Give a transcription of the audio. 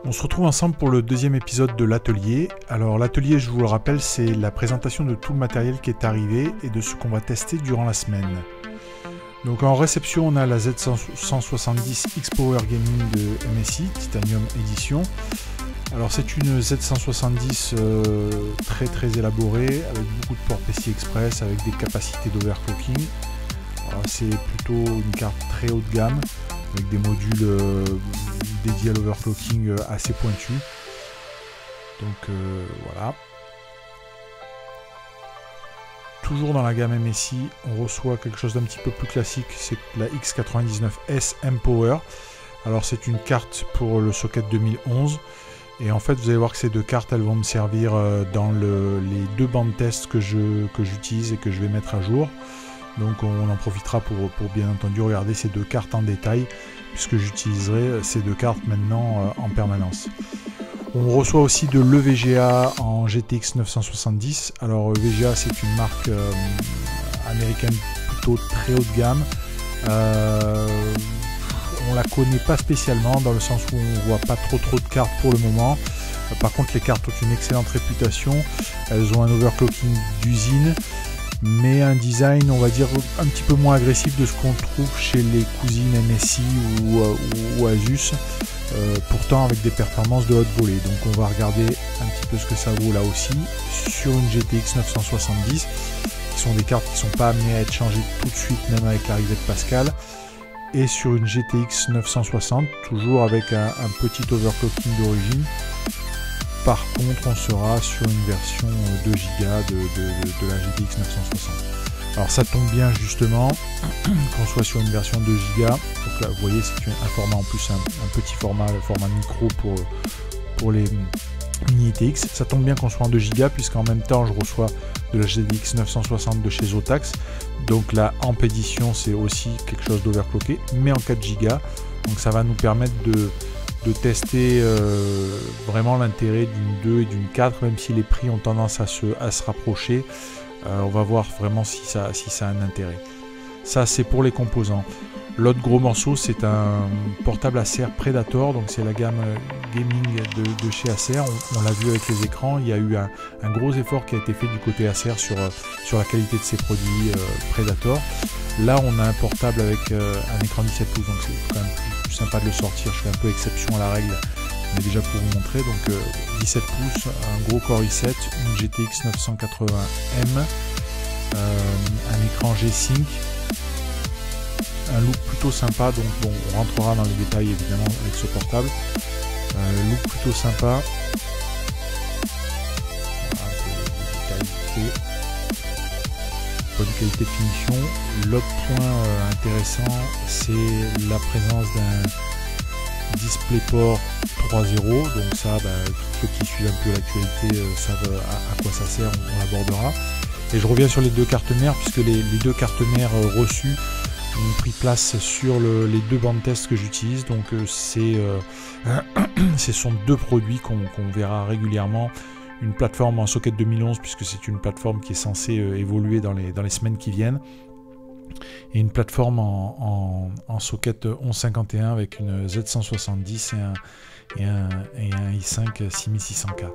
On se retrouve ensemble pour le deuxième épisode de l'atelier. Alors l'atelier, je vous le rappelle, c'est la présentation de tout le matériel qui est arrivé et de ce qu'on va tester durant la semaine. Donc en réception, on a la Z170 X-Power Gaming de MSI, Titanium Edition. Alors c'est une Z170 très élaborée, avec beaucoup de ports PCI Express, avec des capacités d'overclocking. C'est plutôt une carte très haut de gamme, avec des modules dédiés à l'overclocking assez pointus. Donc voilà. Toujours dans la gamme MSI, on reçoit quelque chose d'un petit peu plus classique, c'est la X99S M-Power. Alors c'est une carte pour le socket 2011. Et en fait, vous allez voir que ces deux cartes, elles vont me servir dans les deux bandes test que j'utilise et que je vais mettre à jour. Donc on en profitera pour bien entendu regarder ces deux cartes en détail, puisque j'utiliserai ces deux cartes maintenant en permanence. On reçoit aussi de l'EVGA en GTX 970. Alors EVGA, c'est une marque américaine plutôt très haut de gamme. On la connaît pas spécialement, dans le sens où on voit pas trop de cartes pour le moment. Par contre, les cartes ont une excellente réputation. Elles ont un overclocking d'usine, mais un design, on va dire, un petit peu moins agressif de ce qu'on trouve chez les cousines MSI ou Asus, pourtant avec des performances de haute volée. Donc on va regarder un petit peu ce que ça vaut là aussi, sur une GTX 970, qui sont des cartes qui ne sont pas amenées à être changées tout de suite, même avec l'arrivée de Pascal, et sur une GTX 960, toujours avec un petit overclocking d'origine. Par contre, on sera sur une version 2 Go de la GTX 960. Alors ça tombe bien justement qu'on soit sur une version 2 Go. Donc là, vous voyez, c'est un format en plus, un petit format, le format micro pour les mini GTX. Ça tombe bien qu'on soit en 2 Go, puisqu'en même temps, je reçois de la GTX 960 de chez Zotac. Donc la Amp Edition, c'est aussi quelque chose d'overclocké, mais en 4 Go. Donc ça va nous permettre de tester vraiment l'intérêt d'une 2 et d'une 4, même si les prix ont tendance à se rapprocher. On va voir vraiment si ça a un intérêt. Ça, c'est pour les composants. L'autre gros morceau, c'est un portable Acer Predator, donc c'est la gamme gaming de chez Acer. On l'a vu avec les écrans, il y a eu un gros effort qui a été fait du côté Acer sur la qualité de ses produits Predator. Là, on a un portable avec un écran 17 pouces, donc c'est quand même plus sympa de le sortir. Je fais un peu exception à la règle, mais déjà pour vous montrer. Donc 17 pouces, un gros Core i7, une GTX 980M, un écran G-Sync, un look plutôt sympa. Donc bon, on rentrera dans les détails évidemment avec ce portable. Look plutôt sympa. Voilà, bonne qualité de finition. L'autre point intéressant, c'est la présence d'un DisplayPort 3.0. Donc ça, tous ceux qui suivent un peu l'actualité savent à quoi ça sert, on l'abordera. Et je reviens sur les deux cartes mères, puisque les deux cartes mères reçues ont pris place sur les deux bandes test que j'utilise. Donc ce sont deux produits qu'on verra régulièrement. Une plateforme en socket 2011, puisque c'est une plateforme qui est censée évoluer dans les semaines qui viennent, et une plateforme en socket 1151 avec une Z170 et un i5 6600K.